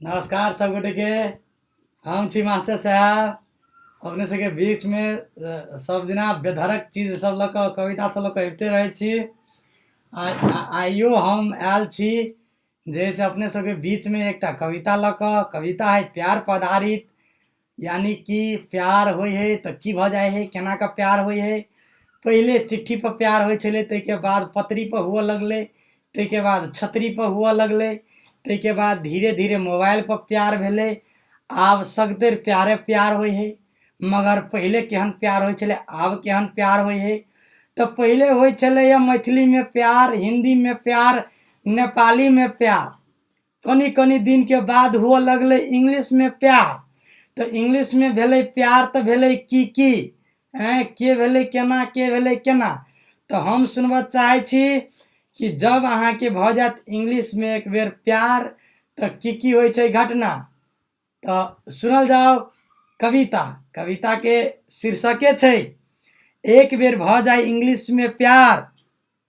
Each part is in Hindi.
नमस्कार सब गोटे के। हम छी मास्टर साहब अपने सबके बीच में सब दिना बेधरक चीज सब लऽ कऽ कविता सब लऽ कऽ अबिते रहै छी। आइयो हम आयल छी जैसे अपने सबके बीच में एकटा कविता लऽ कऽ। कविता है प्यार पर आधारित, यानी कि प्यार होइ है तऽ की भऽ जाइ है, केना कऽ प्यार होइ है। पहिले चिट्ठी पर प्यार होइ छलै, ताहिके बाद पत्री पर हुअ लगलै, ताहिके बाद छतरी पर हुअ लगलै, ताहिके बाद धीरे धीरे मोबाइल पर प्यार भेलै। आब सगतर प्यारे प्यार होइ है। मगर पहिले केहन प्यार होइ छलै, आब केहन प्यार होइ है। तो पहिले होइ छलैया मैथिली में प्यार, हिंदी में प्यार, नेपाली में प्यार। कनी कनी दिन के बाद हुअ लगलै इंग्लिश में प्यार। तो इंग्लिश में भेलै प्यार तो भेलै की के भेलै केना, के भेलै केना। तो हम सुनबऽ चाहै छी कि जब अहाँ के भऽ जात इंग्लिश में एक बेर प्यार तो की होइ छै घटना। तो सुनल जाओ कविता। कविता के शीर्षके छै एक बेर भऽ जाए इंग्लिश में प्यार।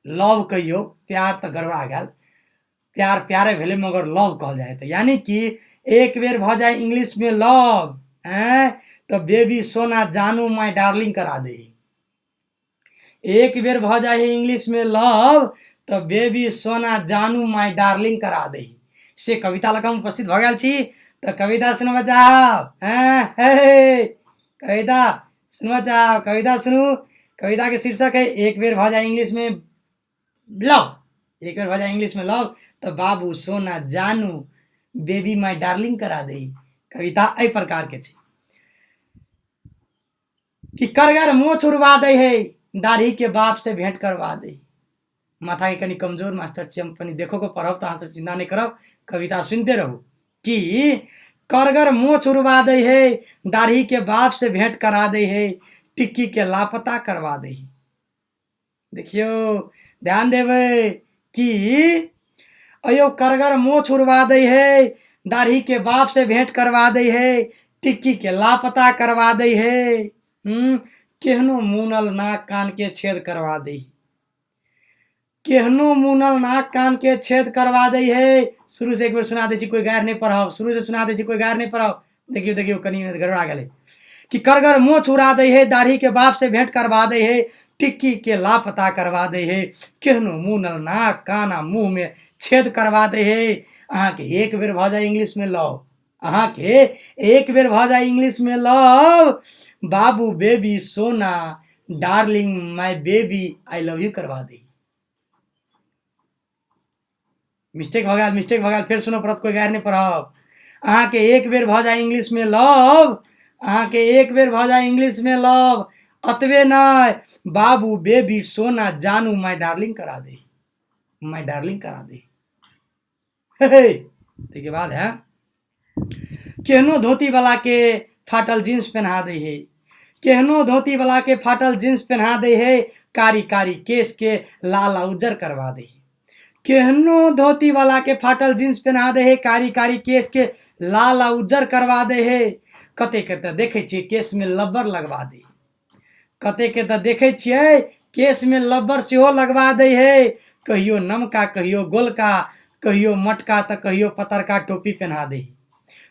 लव कहियो, प्यार तो गड़बड़ा गेल, प्यार प्यारे भेले मगर लव कहल जाए। तो यानी कि एक बेर भऽ जाए इंग्लिश में लव तो बेबी सोना जानू माय डार्लिंग करा दे। एक बेर भऽ जाए इंग्लिश में लव तो बेबी सोना जानू माय डार्लिंग करा दे से कविता लगा हम उपस्थित भऽ गेल छी। तो कविता सुनबऽ चाहब कविता सुनबऽ चाहब, कविता सुनू। कविता के शीर्षक है एक बेर भऽ जाए इंग्लिश में लव। एक बेर भऽ जाए इंग्लिश में लव तो बाबू सोना जानू बेबी माय डार्लिंग करा दे। कविता एहि प्रकार के छै कि करगर मोछ उड़वा दे है, दाढ़ी के बाप से भेंट करवा दे। माथा के कनी कमजोर मास्टर छी हम, कनी देखो को पढ़ब तो अहाँ सब चिंता नहीं करब, कविता सुनते रहो। कि करगर मोछ उड़वा दे है, दाढ़ी के बाप से भेंट करा दे है, टिक्की के लापता करवा दे है। देखियो ध्यान देवे कि अयो करगर मोछ उड़वा दे है, दाढ़ी के बाप से भेंट करवा दे है, टिक्की के लापता करवा दे है। केहनो मुनल नाक कान के छेद करवा दे, केहनो मुनल नाक कान के छेद करवा दे है। शुरू से एक बार सुना दे छी, कोई गायर नहीं पढ़ाओ, शुरू से सुना दे छी, कोई गायर नहीं पढ़ाओ। देखियो देखियो कनी गड़बड़ा गेले कि करगर मोछ उड़ा दे है, दाढ़ी के बाप से भेंट करवा दे है, टिक्की के लापता करवा दे है, केहनो मुनल नाक कान मुंह में छेद करवा दे है। अहाँ के एक बेर भऽ जाए इंग्लिश में लव, अहाँ के एक बेर भऽ जाए इंग्लिश में लव, बाबू बेबी सोना darling my baby I love you करवा दे। मिस्टेक भऽ गेल, मिस्टेक भऽ गेल, फिर सुनो परत, कोई गायर नहीं पढ़ाओ। अहाँ के एक बेर भऽ जाए इंग्लिश में लव, अहाँ के एक बेर भऽ जाए इंग्लिश में लव, अतबे नहीं बाबू बेबी सोना जानू माय डार्लिंग करा दे, माय डार्लिंग करा दे। के बाद है केहनो धोती वाला के फाटल जींस पहना दे है, केहनो धोती वाला के फाटल जींस पहना दे है, कारी कारी केस के लाल उज्जर करवा दे है। केहनो धोती वाला के फाटल जींस पहना दे है, कारी कारी केस के लाल उज्जर करवा दे है। कते के तो देखे छिए केस में लब्बर लगवा दे, कते के तो देखे छिए केस में लब्बर सेहो लगवा दे है। कहियो नमका कहियो गोलका, कहियो मटका तो कहियो पतरका टोपी पहना दे,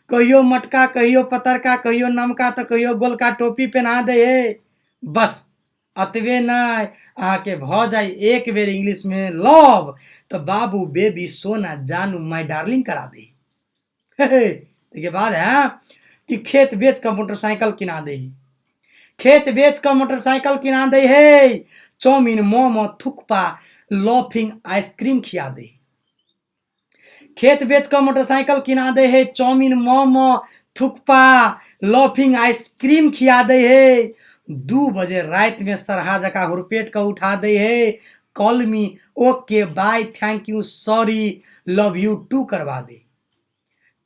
कहियो मटका कहियो पतरका, कहियो नमका तो कहियो गोलका टोपी पहना दे है। बस अतबे नहीं अहाँ के भऽ जाए एक बेर इंग्लिश में लव तो बाबू बेबी सोना जानू माय डार्लिंग करा दे। के बाद है कि खेत बेच कर मोटरसाइकिल किना दे, खेत बेच कर मोटरसाइकिल किना दे है, चाउमीन मोमो थुकपा लॉफिंग आइसक्रीम खिया दे। खेत बेच कर मोटरसाइकिल किना दे है, चाउमीन मोमो थुकपा लॉफिंग आइसक्रीम खिया दे है। 2 बजे रात में सरहा जका हुरपेट का उठा दे है, call me okay bye thank you sorry love you too करवा दे।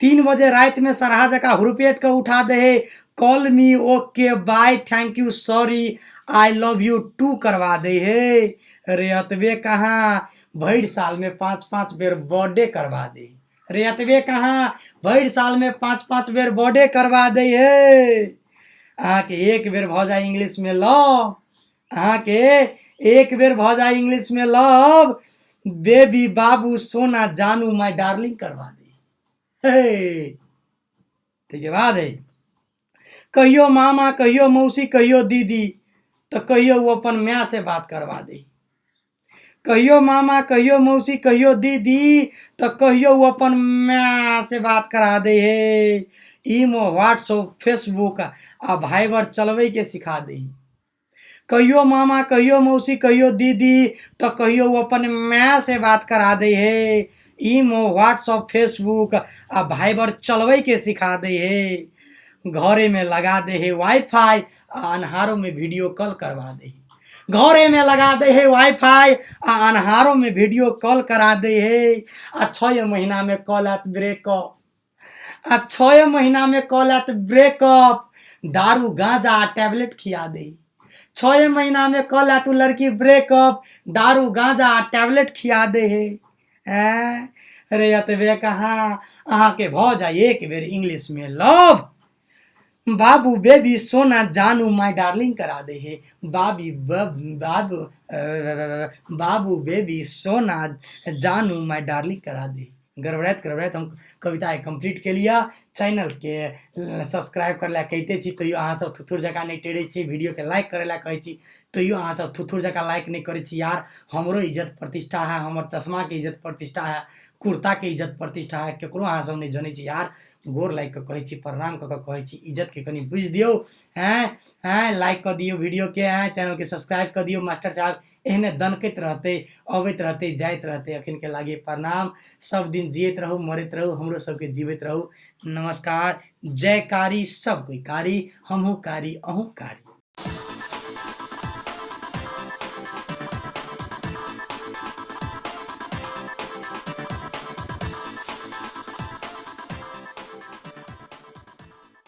3 बजे रात में सरहा जका हुरपेट का उठा दे है, call me okay bye thank you sorry I love you too करवा दे है। रे अतबे कहाँ भर साल में 5-5 बेर बर्थडे करवा दे, रे अतबे कहाँ भर साल में 5-5 बेर बर्थडे करवा दे है। अहाँ के एक बेर भऽ जाए इंग्लिश में लव, अहाँ के एक बेर भऽ जाए इंग्लिश में लव, बेबी बाबू सोना जानू माय डार्लिंग करवा दे। ठीक बाद है कहियो मामा कहियो मौसी कहियो दीदी तो कहियो वो अपन माँ से बात करवा दे। कहियो मामा कहियो मौसी कहियो दीदी तो कहियो वो अपन माँ से बात करा दे है। इमो व्हाट्सएप फेसबुक आ भाइबर चलवे के सिखा दे। कहियो मामा कहियो मौसी कहियो दीदी तो कहियो वो अपन माँ से बात करा दे है। इमो व्हाट्सएप फेसबुक आ भाइबर चलवे के सिखा दे है। घरे में लगा दे है वाईफाई आ अनहारों में वीडियो कॉल करवा दे। घरे में लगा दे है वाईफाई आ अनहारों में वीडियो कॉल करा दे है। आ 6 महीना में कॉल आत ब्रेकअप। आ 6 महीना में कॉल आत ब्रेकअप। दारू गांजा टैबलेट खिया दे। 6 महीना में कॉल आत लड़की ब्रेकअप दारू गांजा टैबलेट खिया दे है। अरे यतबे कहाँ अहाँ के भ जाए एक बेर इंग्लिश में लव। बाबू बेबी सोना जानू माय डार्लिंग करा दे है। बाबू बेबी सोना जानू माय डार्लिंग करा दे। गड़बड़ाइत हम कविता कंप्लीट के लिया। चैनल के सब्सक्राइब कर ला कहते छी तो अहाँ सब थुथुर जका नहीं टेढ़े छी। वीडियो के लाइक करे ला कहे छी तो अहाँ सब थुथुर जका लाइक नहीं करे छी यार। हमरो इज्जत प्रतिष्ठा है हमर चश्मा के इज्जत प्रतिष्ठा है कुर्ता के इज्जत प्रतिष्ठा है केकरो अहाँ सब नहीं जाने छी यार। गोर लाइक के कहे छी प्रणाम क के कहे छी इज्जत के कनी बुझ दियो हैं लाइक कर दियो वीडियो के हैं चैनल के सब्सक्राइब कर दियो। मास्टर साहब एहने दनकैत रहते अबैत रहते जाइत रहते अखिन के लागे प्रणाम। सब दिन जियत रहू मरत रहू हमरो सबके जीवित रहू। नमस्कार जयकारी सब कोई कारी हमहू कारी अहू कारी।